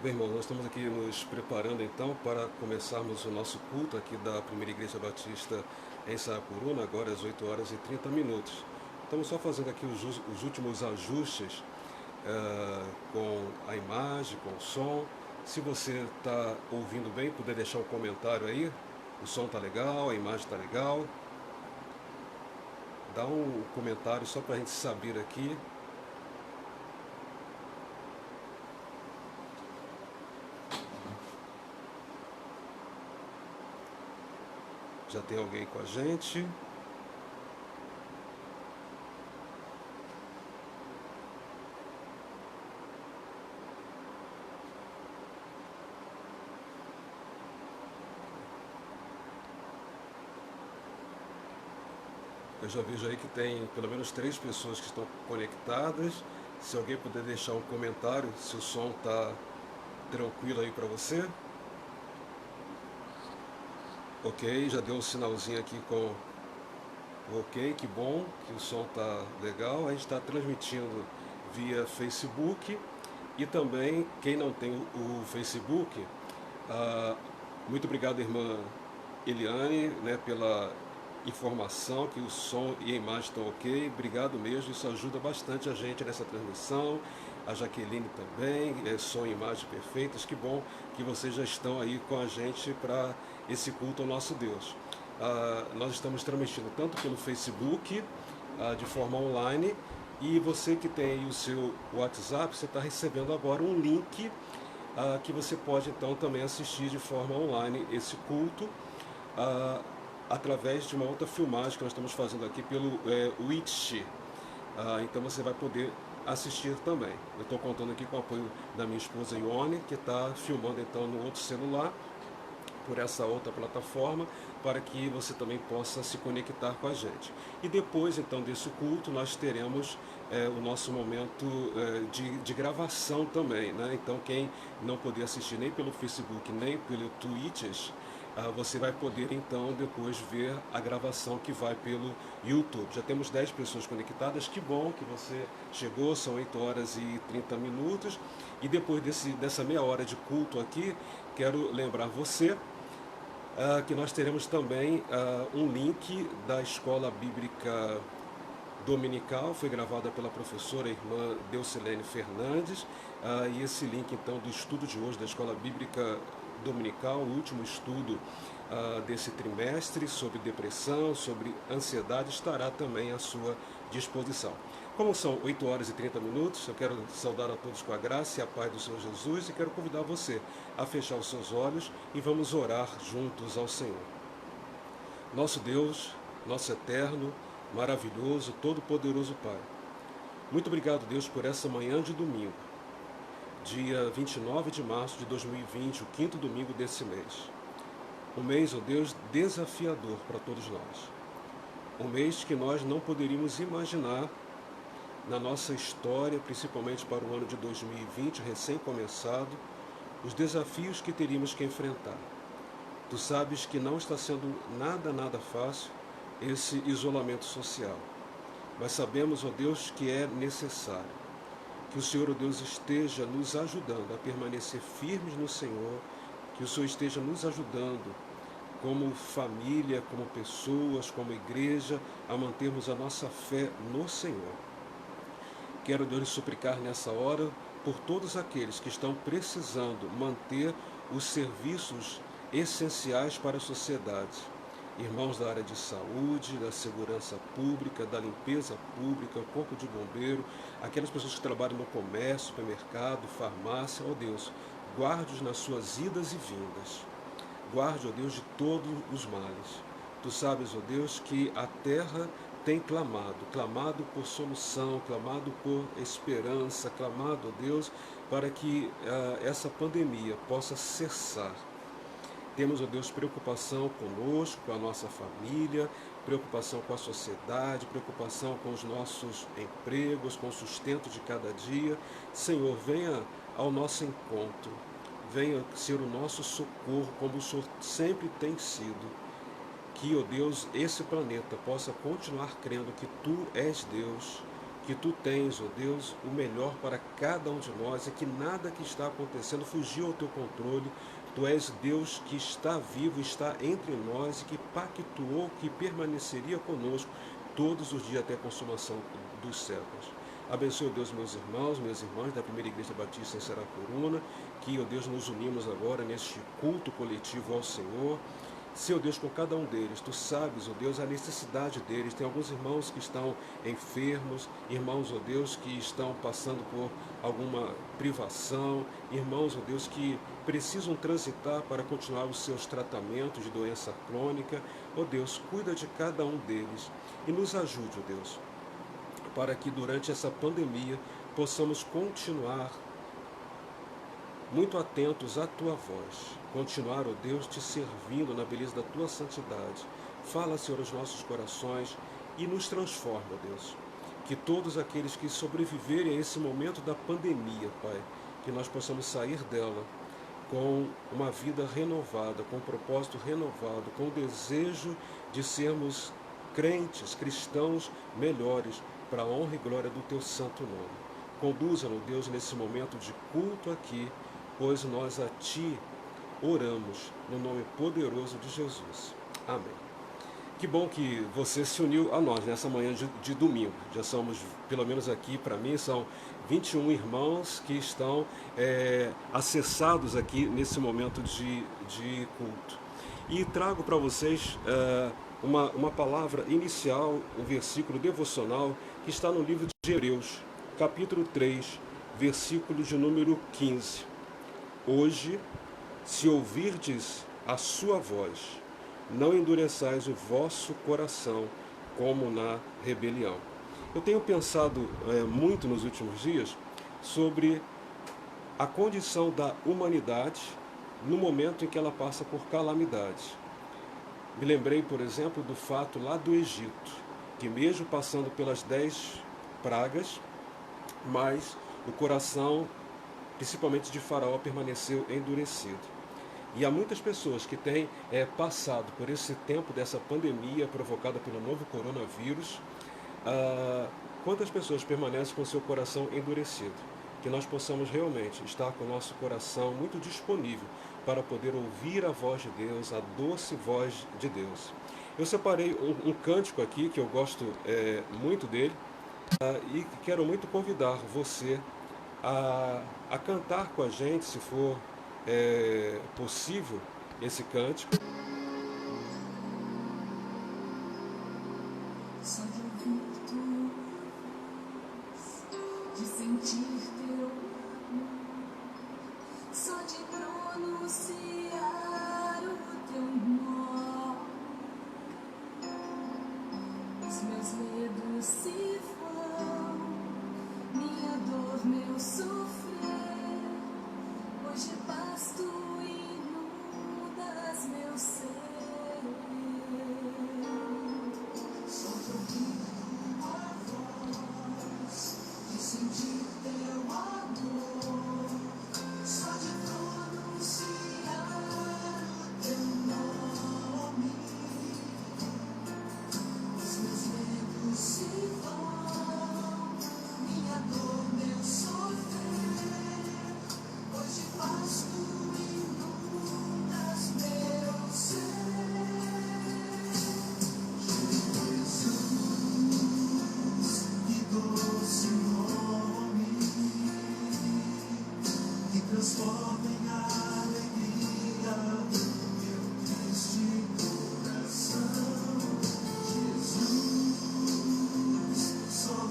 Bem, irmão, nós estamos aqui nos preparando então para começarmos o nosso culto aqui da Primeira Igreja Batista em Sarapuruna, agora às 8 horas e 30 minutos. Estamos só fazendo aqui os últimos ajustes com a imagem, com o som. Se você está ouvindo bem, puder deixar um comentário aí. O som está legal, a imagem está legal. Dá um comentário só para a gente saber aqui. Já tem alguém com a gente. Eu já vejo aí que tem pelo menos 3 pessoas que estão conectadas. Se alguém puder deixar um comentário, se o som está tranquilo aí para você. Ok, já deu um sinalzinho aqui com ok, que bom, que o som está legal. A gente está transmitindo via Facebook e também, quem não tem o Facebook, muito obrigado, irmã Eliane, né, pela informação que o som e a imagem estão ok. Obrigado mesmo, isso ajuda bastante a gente nessa transmissão. A Jaqueline também, som e imagem perfeitas. Que bom que vocês já estão aí com a gente para esse culto ao nosso Deus. Nós estamos transmitindo tanto pelo Facebook, de forma online, e você que tem aí o seu WhatsApp, você está recebendo agora um link que você pode então também assistir de forma online esse culto através de uma outra filmagem que nós estamos fazendo aqui pelo Witch. Então você vai poder assistir também. Eu estou contando aqui com o apoio da minha esposa Ione, que está filmando então no outro celular, por essa outra plataforma, para que você também possa se conectar com a gente. E depois então desse culto nós teremos o nosso momento de gravação também, né? Então quem não poder assistir nem pelo Facebook nem pelo Twitch, você vai poder então depois ver a gravação que vai pelo YouTube. Já temos 10 pessoas conectadas, que bom que você chegou, são 8 horas e 30 minutos. E depois dessa meia hora de culto aqui, quero lembrar você que nós teremos também um link da Escola Bíblica Dominical, foi gravada pela professora irmã Deusilene Fernandes, e esse link então do estudo de hoje da Escola Bíblica Dominical, o último estudo desse trimestre sobre depressão, sobre ansiedade, estará também à sua disposição. Como são 8 horas e 30 minutos, eu quero saudar a todos com a graça e a paz do Senhor Jesus e quero convidar você a fechar os seus olhos e vamos orar juntos ao Senhor. Nosso Deus, nosso eterno, maravilhoso, todo-poderoso Pai, muito obrigado, Deus, por essa manhã de domingo, dia 29 de março de 2020, o 5º domingo desse mês. Um mês, ó Deus, desafiador para todos nós. Um mês que nós não poderíamos imaginar na nossa história, principalmente para o ano de 2020, recém-começado, os desafios que teríamos que enfrentar. Tu sabes que não está sendo nada fácil esse isolamento social. Mas sabemos, ó Deus, que é necessário. Que o Senhor, ó Deus, esteja nos ajudando a permanecer firmes no Senhor, que o Senhor esteja nos ajudando como família, como pessoas, como igreja, a mantermos a nossa fé no Senhor. Quero, Deus, lhe suplicar nessa hora por todos aqueles que estão precisando manter os serviços essenciais para a sociedade. Irmãos da área de saúde, da segurança pública, da limpeza pública, o corpo de bombeiro, aquelas pessoas que trabalham no comércio, supermercado, farmácia, ó Deus, guarde-os nas suas idas e vindas. Guarde, ó Deus, de todos os males. Tu sabes, ó Deus, que a terra tem clamado por solução, clamado por esperança, clamado, ó Deus, para que essa pandemia possa cessar. Temos, ó Deus, preocupação conosco, com a nossa família, preocupação com a sociedade, preocupação com os nossos empregos, com o sustento de cada dia. Senhor, venha ao nosso encontro, venha ser o nosso socorro, como o Senhor sempre tem sido. Que, ó Deus, esse planeta possa continuar crendo que Tu és Deus, que tu tens, ó Deus, o melhor para cada um de nós e que nada que está acontecendo fugiu ao teu controle. Tu és Deus que está vivo, está entre nós e que pactuou que permaneceria conosco todos os dias até a consumação dos séculos. Abençoe, ó Deus, meus irmãos, minhas irmãs da Primeira Igreja Batista em Saracuruna, que, ó Deus, nos unimos agora neste culto coletivo ao Senhor. Seu Deus, com cada um deles, tu sabes, ó Deus, a necessidade deles. Tem alguns irmãos que estão enfermos, irmãos, ó Deus, que estão passando por alguma privação, irmãos, ó Deus, que precisam transitar para continuar os seus tratamentos de doença crônica. Ó Deus, cuida de cada um deles e nos ajude, ó Deus, para que durante essa pandemia possamos continuar muito atentos à tua voz, continuar, ó Deus, te servindo na beleza da tua santidade. Fala, Senhor, aos nossos corações e nos transforma, ó Deus. Que todos aqueles que sobreviverem a esse momento da pandemia, Pai, que nós possamos sair dela com uma vida renovada, com um propósito renovado, com o desejo de sermos crentes, cristãos melhores, para a honra e glória do teu santo nome. Conduza-nos, Deus, nesse momento de culto aqui, pois nós a Ti oramos, no nome poderoso de Jesus. Amém. Que bom que você se uniu a nós nessa manhã de domingo. Já somos, pelo menos aqui para mim, são 21 irmãos que estão acessados aqui nesse momento de culto. E trago para vocês uma palavra inicial, um versículo devocional que está no livro de Hebreus, capítulo 3, versículo de número 15. Hoje, se ouvirdes a sua voz, não endureçais o vosso coração como na rebelião. Eu tenho pensado muito nos últimos dias sobre a condição da humanidade no momento em que ela passa por calamidades. Me lembrei, por exemplo, do fato lá do Egito, que mesmo passando pelas 10 pragas, mas o coração, principalmente de Faraó, permaneceu endurecido. E há muitas pessoas que têm passado por esse tempo dessa pandemia provocada pelo novo coronavírus. Quantas pessoas permanecem com seu coração endurecido? Que nós possamos realmente estar com o nosso coração muito disponível para poder ouvir a voz de Deus, a doce voz de Deus. Eu separei um cântico aqui que eu gosto muito dele e quero muito convidar você a cantar com a gente, se for possível, esse cântico. Só de ouvir tua voz, de sentir teu amor, só de pronunciar o teu nome, os meus medos se vão, minha dor, meu sofrer, hoje paz tu inundas meu ser. Só de ouvir tua voz, de sentir teu amor, só de pronunciar teu nome, os meus medos se vão, minha dor, meu sofrer, hoje faz tu inundas meu ser. Transforma em alegria meu triste coração. Jesus, só o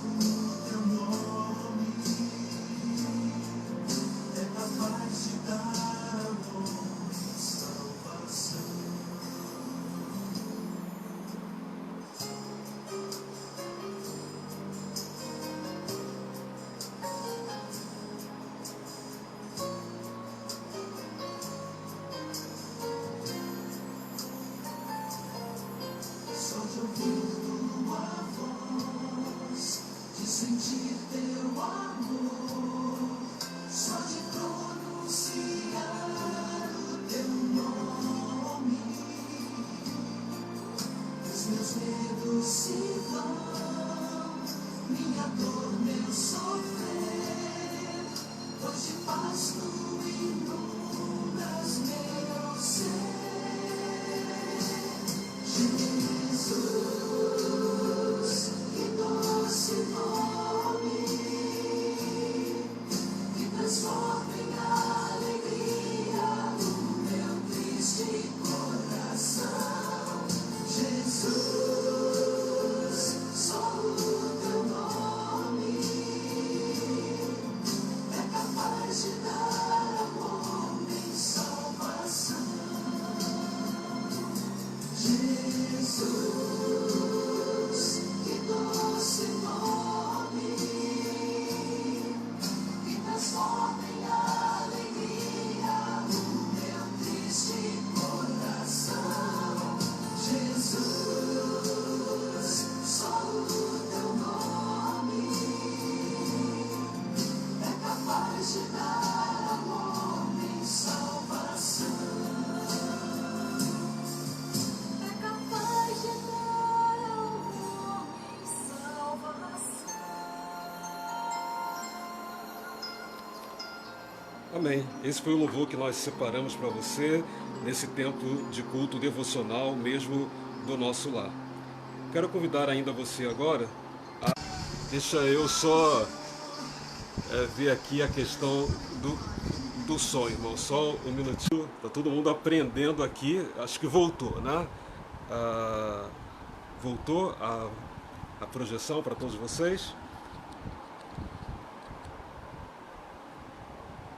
teu nome é capaz de dar amor e salvação. te faz tu inundas meu ser. Jesus, que doce nome, que transforma em alegria o meu triste coração. Jesus, só o teu nome é capaz de dar ao homem salvação. Jesus, que doce nome, que transforma em alegria o meu triste coração. Jesus, só o teu nome é capaz de dar ao homem salvação. É capaz de dar ao homem salvação. Amém. Esse foi o louvor que nós separamos para você nesse tempo de culto devocional, mesmo do nosso lar. Quero convidar ainda você agora a... Deixa eu só ver aqui a questão do som, irmão. Só um minutinho. Tá todo mundo aprendendo aqui. Acho que voltou, né? Voltou a projeção para todos vocês.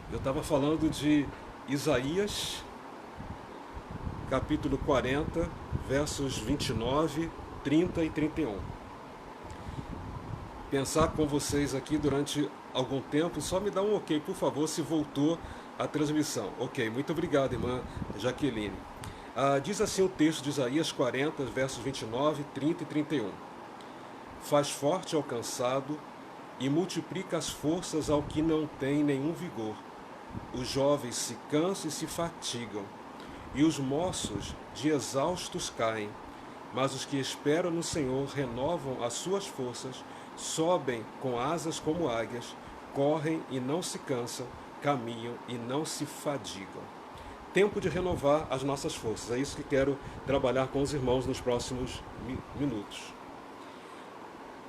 Eu estava falando de Isaías, capítulo 40, versos 29, 30 e 31. Pensar com vocês aqui durante algum tempo, só me dá um ok, por favor, se voltou a transmissão. Ok, muito obrigado, irmã Jaqueline. Diz assim o texto de Isaías 40, versos 29, 30 e 31. Faz forte ao cansado e multiplica as forças ao que não tem nenhum vigor. Os jovens se cansam e se fatigam, e os moços de exaustos caem. Mas os que esperam no Senhor renovam as suas forças, sobem com asas como águias, correm e não se cansam, caminham e não se fadigam. Tempo de renovar as nossas forças. É isso que quero trabalhar com os irmãos nos próximos minutos.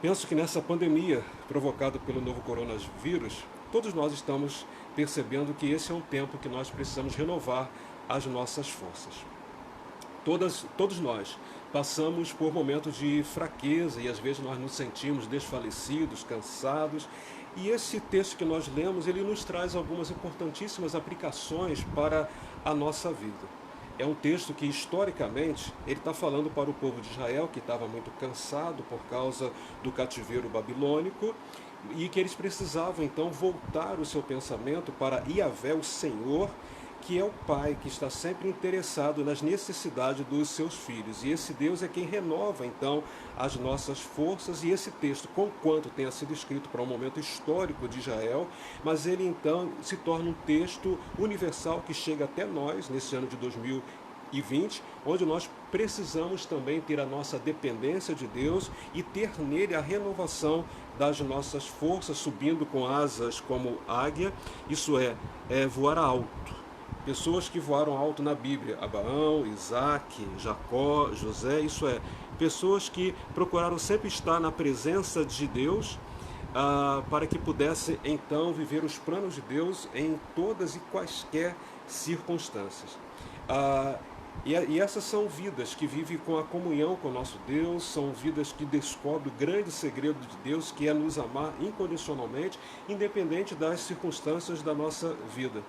Penso que nessa pandemia provocada pelo novo coronavírus, todos nós estamos percebendo que esse é um tempo que nós precisamos renovar as nossas forças. Todos nós passamos por momentos de fraqueza e às vezes nós nos sentimos desfalecidos, cansados. E esse texto que nós lemos, ele nos traz algumas importantíssimas aplicações para a nossa vida. É um texto que, historicamente, ele está falando para o povo de Israel, que estava muito cansado por causa do cativeiro babilônico, e que eles precisavam, então, voltar o seu pensamento para Yahvé, o Senhor, que é o Pai, que está sempre interessado nas necessidades dos seus filhos. E esse Deus é quem renova, então, as nossas forças. E esse texto, conquanto tenha sido escrito para um momento histórico de Israel, mas ele, então, se torna um texto universal que chega até nós, nesse ano de 2020, onde nós precisamos também ter a nossa dependência de Deus e ter nele a renovação das nossas forças, subindo com asas como águia, isso é voar alto. Pessoas que voaram alto na Bíblia, Abraão, Isaac, Jacó, José, isso é, pessoas que procuraram sempre estar na presença de Deus, para que pudessem então viver os planos de Deus em todas e quaisquer circunstâncias. E essas são vidas que vivem com a comunhão com o nosso Deus, são vidas que descobrem o grande segredo de Deus, que é nos amar incondicionalmente, independente das circunstâncias da nossa vida.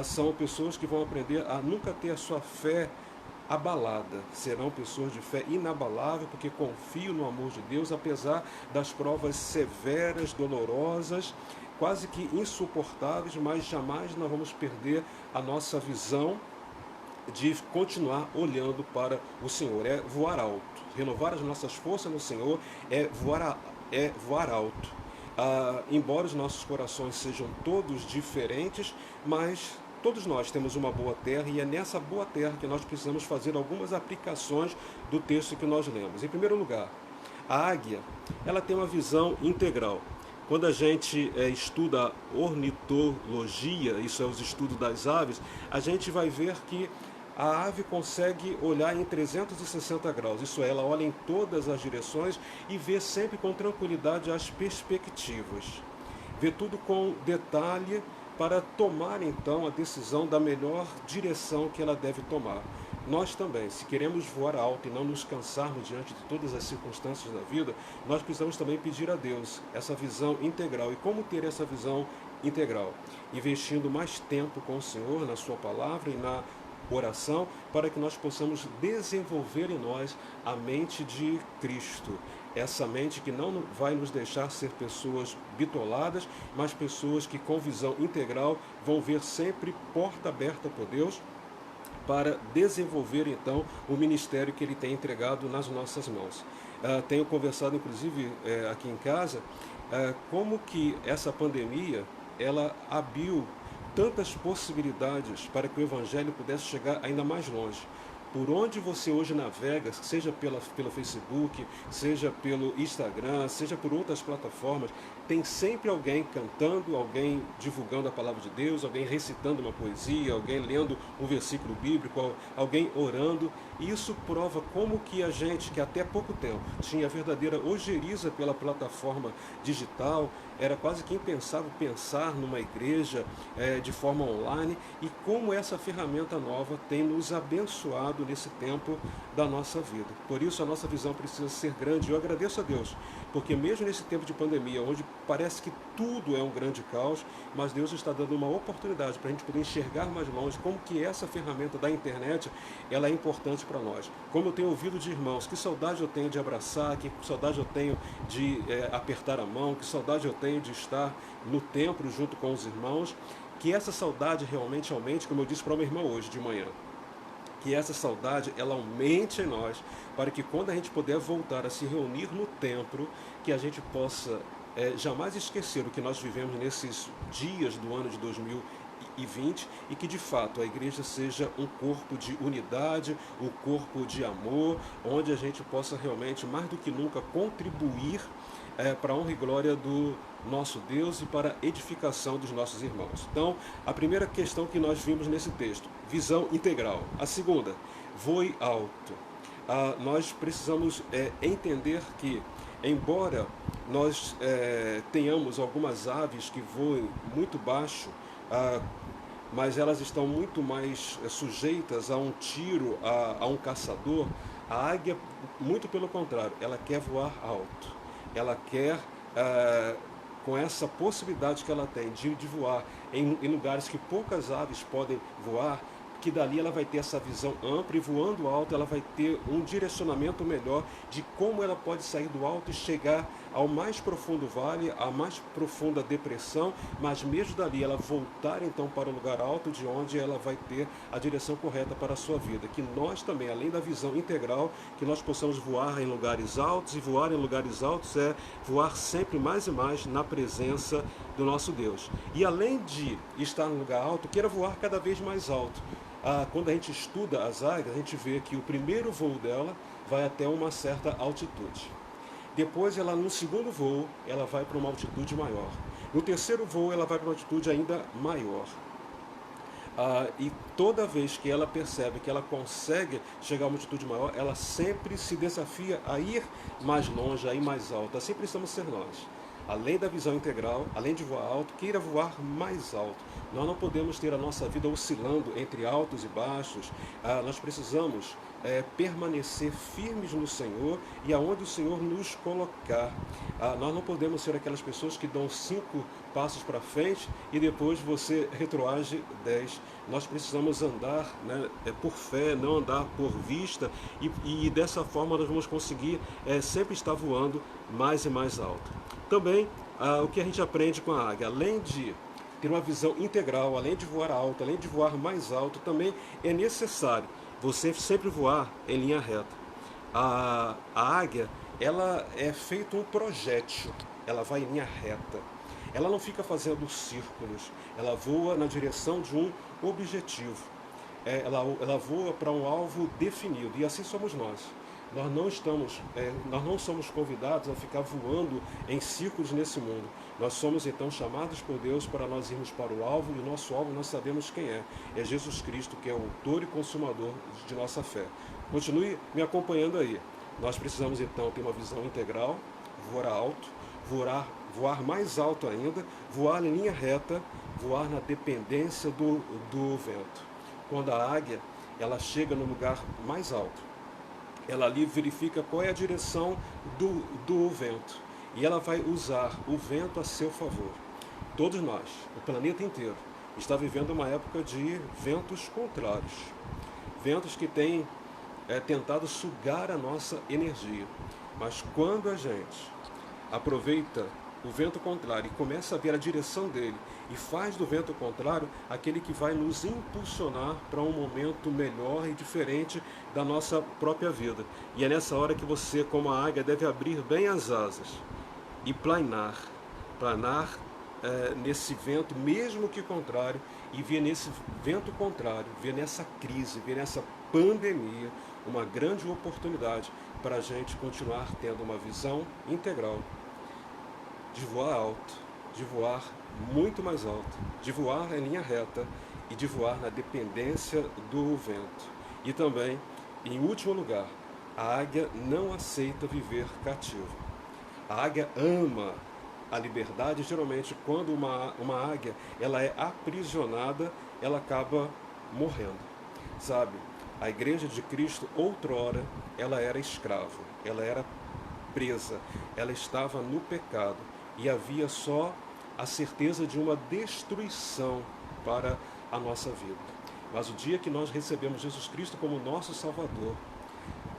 São pessoas que vão aprender a nunca ter a sua fé abalada. Serão pessoas de fé inabalável, porque confiam no amor de Deus, apesar das provas severas, dolorosas, quase que insuportáveis, mas jamais nós vamos perder a nossa visão de continuar olhando para o Senhor. É voar alto. Renovar as nossas forças no Senhor é voar alto. Embora os nossos corações sejam todos diferentes, mas todos nós temos uma boa terra, e é nessa boa terra que nós precisamos fazer algumas aplicações do texto que nós lemos. Em primeiro lugar, a águia, ela tem uma visão integral. Quando a gente estuda ornitologia, isso é os estudos das aves, a gente vai ver que a ave consegue olhar em 360 graus, isso é, ela olha em todas as direções e vê sempre com tranquilidade as perspectivas. Vê tudo com detalhe para tomar então a decisão da melhor direção que ela deve tomar. Nós também, se queremos voar alto e não nos cansarmos diante de todas as circunstâncias da vida, nós precisamos também pedir a Deus essa visão integral. E como ter essa visão integral? Investindo mais tempo com o Senhor, na Sua palavra e na oração, para que nós possamos desenvolver em nós a mente de Cristo. Essa mente que não vai nos deixar ser pessoas bitoladas, mas pessoas que com visão integral vão ver sempre porta aberta por Deus, para desenvolver então o ministério que Ele tem entregado nas nossas mãos. Tenho conversado inclusive aqui em casa como que essa pandemia ela abriu tantas possibilidades para que o Evangelho pudesse chegar ainda mais longe. Por onde você hoje navega, seja pelo Facebook, seja pelo Instagram, seja por outras plataformas, tem sempre alguém cantando, alguém divulgando a palavra de Deus, alguém recitando uma poesia, alguém lendo um versículo bíblico, alguém orando. E isso prova como que a gente, que até pouco tempo tinha verdadeira ojeriza pela plataforma digital, era quase que impensável pensar numa igreja de forma online, e como essa ferramenta nova tem nos abençoado nesse tempo da nossa vida. Por isso a nossa visão precisa ser grande. Eu agradeço a Deus, porque mesmo nesse tempo de pandemia, onde parece que tudo é um grande caos, mas Deus está dando uma oportunidade para a gente poder enxergar mais longe como que essa ferramenta da internet ela é importante para nós. Como eu tenho ouvido de irmãos, que saudade eu tenho de abraçar, que saudade eu tenho de apertar a mão, que saudade eu tenho de estar no templo junto com os irmãos, que essa saudade realmente aumente, como eu disse para uma irmã hoje de manhã, que essa saudade ela aumente em nós, para que quando a gente puder voltar a se reunir no templo, que a gente possa jamais esquecer o que nós vivemos nesses dias do ano de 2020 e que de fato a igreja seja um corpo de unidade, um corpo de amor, onde a gente possa realmente, mais do que nunca, contribuir para a honra e glória do nosso Deus e para a edificação dos nossos irmãos. Então, a primeira questão que nós vimos nesse texto, visão integral. A segunda, voe alto. Nós precisamos entender que, embora nós tenhamos algumas aves que voem muito baixo, mas elas estão muito mais sujeitas a um tiro, a um caçador, a águia, muito pelo contrário, ela quer voar alto. Ela quer, com essa possibilidade que ela tem de voar em lugares que poucas aves podem voar, que dali ela vai ter essa visão ampla e voando alto ela vai ter um direcionamento melhor de como ela pode sair do alto e chegar ao mais profundo vale, à mais profunda depressão, mas mesmo dali ela voltar então para o lugar alto de onde ela vai ter a direção correta para a sua vida. Que nós também, além da visão integral, que nós possamos voar em lugares altos, e voar em lugares altos é voar sempre mais e mais na presença do nosso Deus. E além de estar no lugar alto, queira voar cada vez mais alto. Quando a gente estuda as águias, a gente vê que o primeiro voo dela vai até uma certa altitude. Depois, ela no segundo voo, ela vai para uma altitude maior. No terceiro voo, ela vai para uma altitude ainda maior. E toda vez que ela percebe que ela consegue chegar a uma altitude maior, ela sempre se desafia a ir mais longe, a ir mais alto. Assim precisamos ser nós. Além da visão integral, além de voar alto, queira voar mais alto. Nós não podemos ter a nossa vida oscilando entre altos e baixos. Nós precisamos permanecer firmes no Senhor e aonde o Senhor nos colocar. Nós não podemos ser aquelas pessoas que dão 5 passos para frente e depois você retroage 10. Nós precisamos andar por fé, não andar por vista, e dessa forma nós vamos conseguir sempre estar voando mais e mais alto. Também o que a gente aprende com a águia, além de ter uma visão integral, além de voar alto, além de voar mais alto, também é necessário você sempre voar em linha reta. A águia, ela é feito um projétil, ela vai em linha reta. Ela não fica fazendo círculos, ela voa na direção de um objetivo. Ela voa para um alvo definido, e assim somos nós. Nós não somos convidados a ficar voando em círculos nesse mundo. Nós somos então chamados por Deus para nós irmos para o alvo, e o nosso alvo nós sabemos quem é. É Jesus Cristo, que é o autor e consumador de nossa fé. Continue me acompanhando aí. Nós precisamos então ter uma visão integral, voar alto, voar mais alto ainda, voar em linha reta, voar na dependência do vento. Quando a águia ela chega no lugar mais alto, ela ali verifica qual é a direção do vento e ela vai usar o vento a seu favor. Todos nós, o planeta inteiro, está vivendo uma época de ventos contrários, ventos que têm tentado sugar a nossa energia. Mas quando a gente aproveita o vento contrário e começa a ver a direção dele e faz do vento contrário aquele que vai nos impulsionar para um momento melhor e diferente da nossa própria vida. E é nessa hora que você, como a águia, deve abrir bem as asas e planar nesse vento, mesmo que contrário, e ver nesse vento contrário, ver nessa crise, ver nessa pandemia, uma grande oportunidade para a gente continuar tendo uma visão integral de voar alto, de voar muito mais alto, de voar em linha reta e de voar na dependência do vento. E também, em último lugar, a águia não aceita viver cativa. A águia ama a liberdade. Geralmente, quando uma águia ela é aprisionada, ela acaba morrendo. Sabe, a Igreja de Cristo, outrora, ela era escrava, ela era presa, ela estava no pecado. E havia só a certeza de uma destruição para a nossa vida. Mas o dia que nós recebemos Jesus Cristo como nosso Salvador,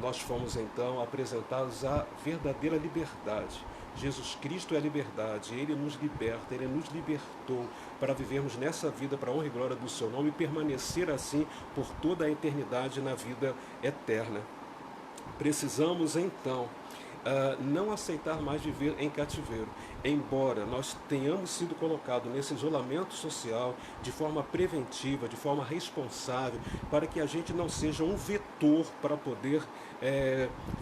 nós fomos então apresentados à verdadeira liberdade. Jesus Cristo é a liberdade, Ele nos liberta, Ele nos libertou para vivermos nessa vida para a honra e glória do Seu nome e permanecer assim por toda a eternidade na vida eterna. Precisamos então não aceitar mais viver em cativeiro, embora nós tenhamos sido colocados nesse isolamento social de forma preventiva, de forma responsável, para que a gente não seja um vetor para poder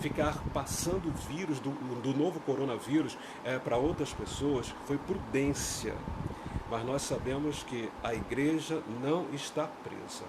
ficar passando o vírus do novo coronavírus para outras pessoas. Foi prudência, mas nós sabemos que a igreja não está presa,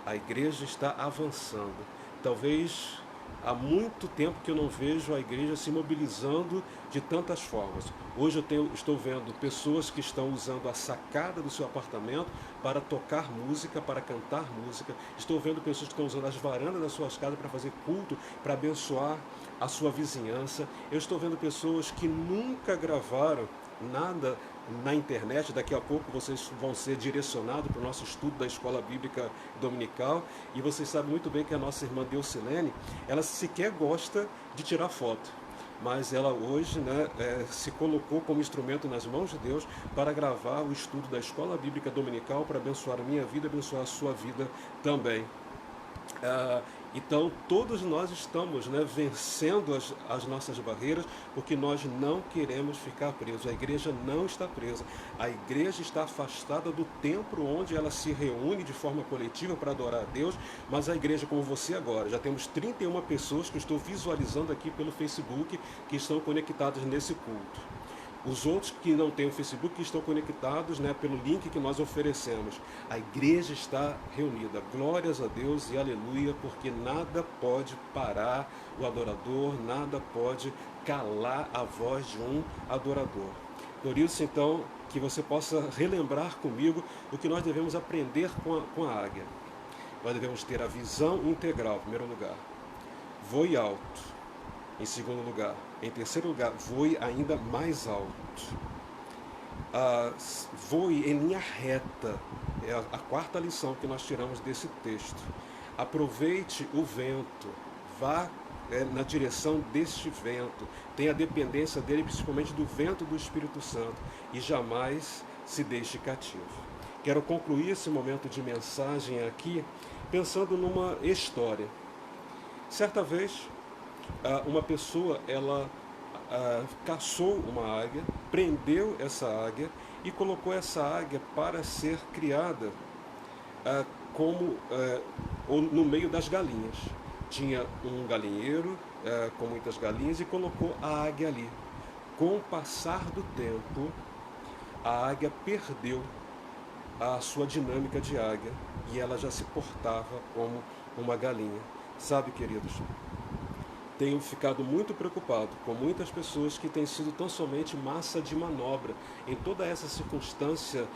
a igreja está avançando. Talvez há muito tempo que eu não vejo a igreja se mobilizando de tantas formas. Hoje estou vendo pessoas que estão usando a sacada do seu apartamento para tocar música, para cantar música. Estou vendo pessoas que estão usando as varandas das suas casas para fazer culto, para abençoar a sua vizinhança. Eu estou vendo pessoas que nunca gravaram nada na internet. Daqui a pouco vocês vão ser direcionados para o nosso estudo da Escola Bíblica Dominical, e vocês sabem muito bem que a nossa irmã Deusilene, ela sequer gosta de tirar foto, mas ela hoje se colocou como instrumento nas mãos de Deus para gravar o estudo da Escola Bíblica Dominical para abençoar a minha vida e abençoar a sua vida também. Então todos nós estamos vencendo as nossas barreiras, porque nós não queremos ficar presos. A igreja não está presa, a igreja está afastada do templo onde ela se reúne de forma coletiva para adorar a Deus. Mas a igreja, como você agora, já temos 31 pessoas que eu estou visualizando aqui pelo Facebook, que estão conectadas nesse culto. Os outros que não têm o Facebook estão conectados pelo link que nós oferecemos. A igreja está reunida. Glórias a Deus e aleluia, porque nada pode parar o adorador, nada pode calar a voz de um adorador. Por isso, então, que você possa relembrar comigo o que nós devemos aprender com a águia. Nós devemos ter a visão integral, em primeiro lugar. Voe alto. Em segundo lugar. Em terceiro lugar, voe ainda mais alto. Voe em linha reta. É a quarta lição que nós tiramos desse texto. Aproveite o vento. Vá na direção deste vento. Tenha dependência dele, principalmente do vento do Espírito Santo. E jamais se deixe cativo. Quero concluir esse momento de mensagem aqui pensando numa história. Certa vez, uma pessoa, ela caçou uma águia, prendeu essa águia e colocou essa águia para ser criada no meio das galinhas. tinha um galinheiro com muitas galinhas e colocou a águia ali. Com o passar do tempo, a águia perdeu a sua dinâmica de águia e ela já se portava como uma galinha. Sabe, queridos, tenho ficado muito preocupado com muitas pessoas que têm sido tão somente massa de manobra em toda essa circunstância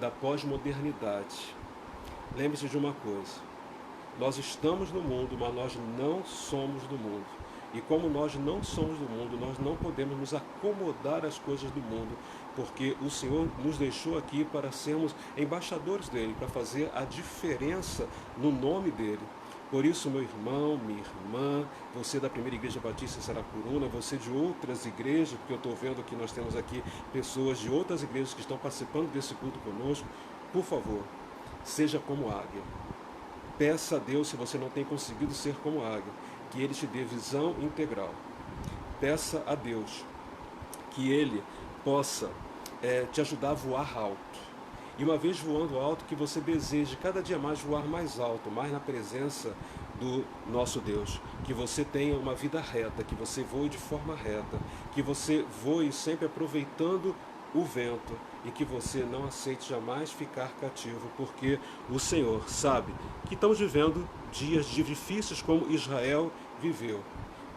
da pós-modernidade. Lembre-se de uma coisa: nós estamos no mundo, mas nós não somos do mundo. E como nós não somos do mundo, nós não podemos nos acomodar às coisas do mundo, porque o Senhor nos deixou aqui para sermos embaixadores dele, para fazer a diferença no nome dele. Por isso, meu irmão, minha irmã, você da Primeira Igreja Batista em Saracuruna, você de outras igrejas, porque eu estou vendo que nós temos aqui pessoas de outras igrejas que estão participando desse culto conosco, por favor, seja como águia. Peça a Deus, se você não tem conseguido ser como águia, que Ele te dê visão integral. Peça a Deus que Ele possa te ajudar a voar alto. E uma vez voando alto, que você deseje cada dia mais voar mais alto, mais na presença do nosso Deus. Que você tenha uma vida reta, que você voe de forma reta, que você voe sempre aproveitando o vento e que você não aceite jamais ficar cativo, porque o Senhor sabe que estamos vivendo dias difíceis como Israel viveu,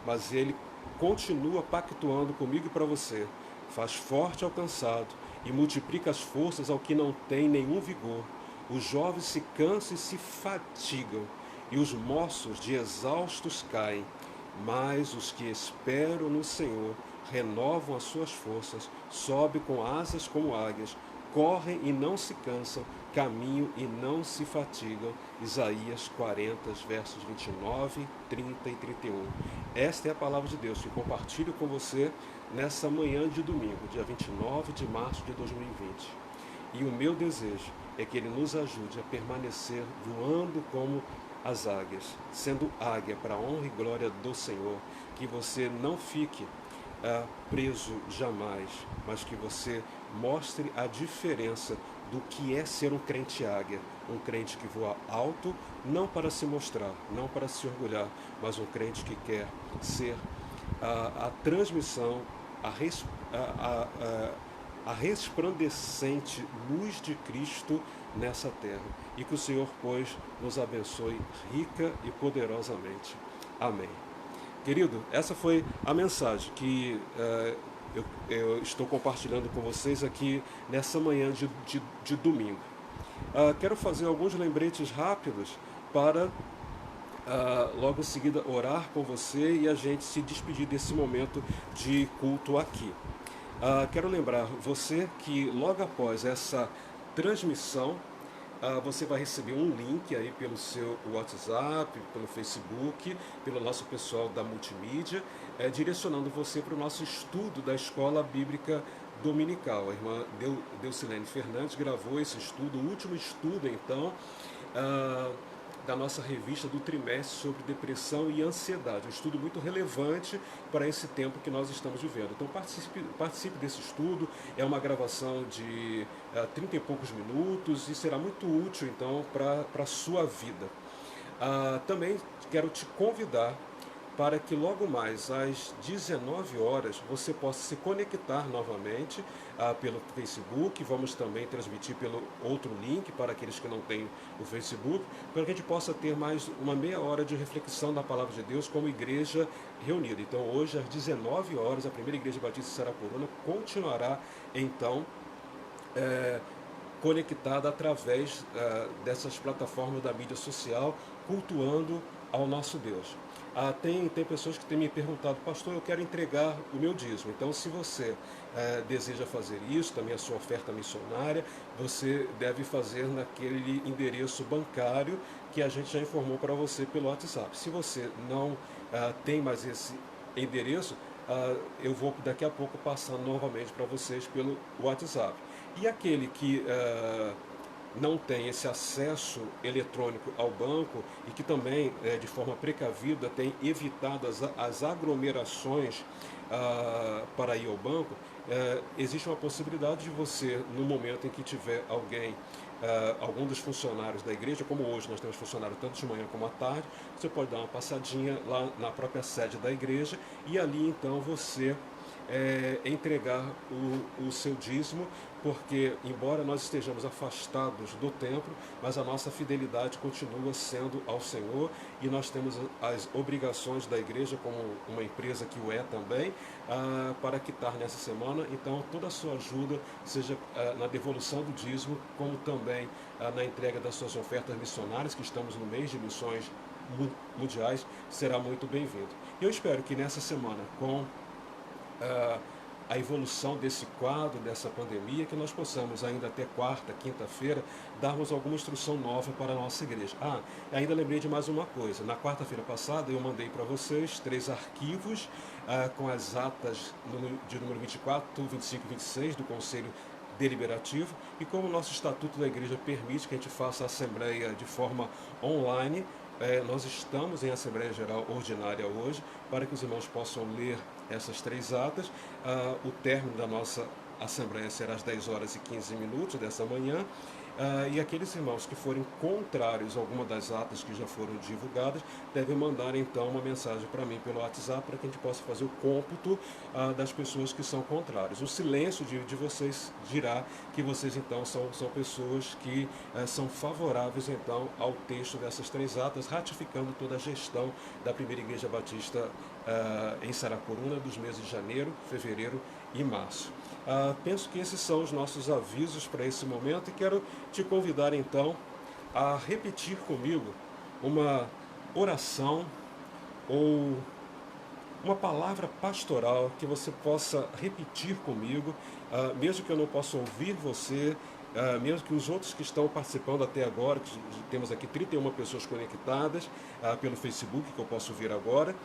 mas Ele continua pactuando comigo e para você. Faz forte ao cansado e multiplica as forças ao que não tem nenhum vigor. Os jovens se cansam e se fatigam, e os moços de exaustos caem, mas os que esperam no Senhor renovam as suas forças, sobem com asas como águias, correm e não se cansam, caminham e não se fatigam. Isaías 40, versos 29, 30 e 31. Esta é a palavra de Deus que compartilho com você nessa manhã de domingo, dia 29 de março de 2020. E o meu desejo é que Ele nos ajude a permanecer voando como as águias, sendo águia para a honra e glória do Senhor, que você não fique preso jamais, mas que você mostre a diferença do que é ser um crente águia, um crente que voa alto, não para se mostrar, não para se orgulhar, mas um crente que quer ser a transmissão, a resplandecente luz de Cristo nessa terra. E que o Senhor, pois, nos abençoe rica e poderosamente. Amém. Querido, essa foi a mensagem que eu estou compartilhando com vocês aqui nessa manhã de domingo. Quero fazer alguns lembretes rápidos para logo em seguida orar com você e a gente se despedir desse momento de culto aqui. Quero lembrar você que logo após essa transmissão, você vai receber um link aí pelo seu WhatsApp, pelo Facebook, pelo nosso pessoal da multimídia, direcionando você para o nosso estudo da Escola Bíblica Dominical. A irmã Deusilene Fernandes gravou esse estudo, o último estudo então, da nossa revista do trimestre sobre depressão e ansiedade. Um estudo muito relevante para esse tempo que nós estamos vivendo. Então participe desse estudo, é uma gravação de 30 e poucos minutos e será muito útil então para a sua vida. Também quero te convidar para que logo mais às 19 horas você possa se conectar novamente pelo Facebook. Vamos também transmitir pelo outro link para aqueles que não têm o Facebook, para que a gente possa ter mais uma meia hora de reflexão da Palavra de Deus como igreja reunida. Então hoje às 19 horas a Primeira Igreja Batista de Saracuruna continuará então conectada através dessas plataformas da mídia social, cultuando ao nosso Deus. Tem pessoas que têm me perguntado: pastor, eu quero entregar o meu dízimo. Então, se você deseja fazer isso, também a sua oferta missionária, você deve fazer naquele endereço bancário que a gente já informou para você pelo WhatsApp. Se você não tem mais esse endereço, eu vou daqui a pouco passar novamente para vocês pelo WhatsApp. E aquele que não tem esse acesso eletrônico ao banco e que também, de forma precavida, tem evitado as aglomerações para ir ao banco, existe uma possibilidade de você, no momento em que tiver alguém, algum dos funcionários da igreja, como hoje nós temos funcionário tanto de manhã como à tarde, você pode dar uma passadinha lá na própria sede da igreja e ali então você entregar o seu dízimo, porque embora nós estejamos afastados do templo, mas a nossa fidelidade continua sendo ao Senhor e nós temos as obrigações da igreja como uma empresa que o é também, para quitar nessa semana. Então toda a sua ajuda, seja na devolução do dízimo, como também na entrega das suas ofertas missionárias, que estamos no mês de missões mundiais, será muito bem-vindo. Eu espero que nessa semana, com a evolução desse quadro, dessa pandemia, que nós possamos ainda até quarta, quinta-feira, darmos alguma instrução nova para a nossa igreja. Ainda lembrei de mais uma coisa. Na quarta-feira passada eu mandei para vocês 3 arquivos com as atas de número 24, 25 e 26 do Conselho Deliberativo, e como o nosso estatuto da igreja permite que a gente faça a assembleia de forma online, nós estamos em Assembleia Geral Ordinária hoje, para que os irmãos possam ler essas 3 atas. O término da nossa Assembleia será às 10 horas e 15 minutos dessa manhã. E aqueles irmãos que forem contrários a alguma das atas que já foram divulgadas, devem mandar então uma mensagem para mim pelo WhatsApp, para que a gente possa fazer o cômputo das pessoas que são contrárias. O silêncio de vocês dirá que vocês então são pessoas que são favoráveis então ao texto dessas 3 atas, ratificando toda a gestão da Primeira Igreja Batista em Saracuruna dos meses de janeiro, fevereiro e março. Penso que esses são os nossos avisos para esse momento e quero te convidar então a repetir comigo uma oração ou uma palavra pastoral que você possa repetir comigo, mesmo que eu não possa ouvir você, mesmo que os outros que estão participando até agora, que temos aqui 31 pessoas conectadas pelo Facebook, que eu posso ver agora,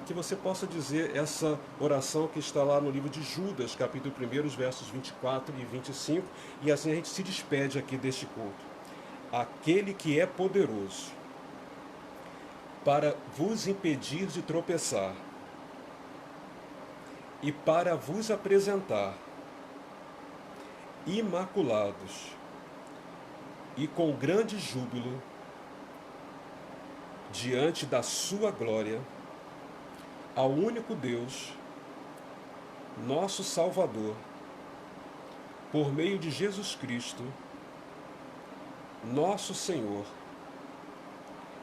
que você possa dizer essa oração que está lá no livro de Judas, capítulo 1, versos 24 e 25, e assim a gente se despede aqui deste culto. Aquele que é poderoso para vos impedir de tropeçar e para vos apresentar imaculados e com grande júbilo diante da sua glória, ao único Deus, nosso Salvador, por meio de Jesus Cristo, nosso Senhor,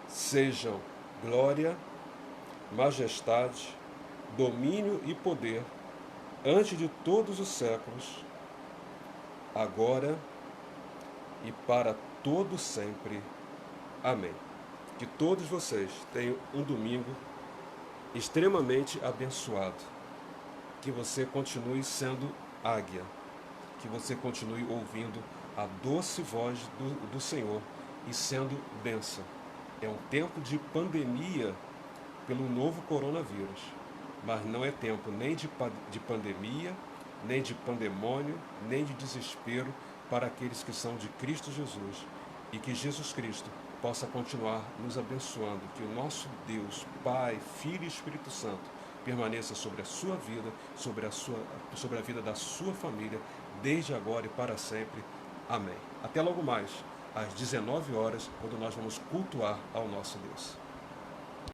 sejam glória, majestade, domínio e poder antes de todos os séculos, agora e para todo sempre. Amém. Que todos vocês tenham um domingo extremamente abençoado. Que você continue sendo águia. Que você continue ouvindo a doce voz do Senhor e sendo bênção. É um tempo de pandemia pelo novo coronavírus, mas não é tempo nem de pandemia, nem de pandemônio, nem de desespero para aqueles que são de Cristo Jesus. E que Jesus Cristo possa continuar nos abençoando, que o nosso Deus, Pai, Filho e Espírito Santo permaneça sobre a sua vida, sobre a vida da sua família, desde agora e para sempre. Amém. Até logo mais, às 19 horas, quando nós vamos cultuar ao nosso Deus.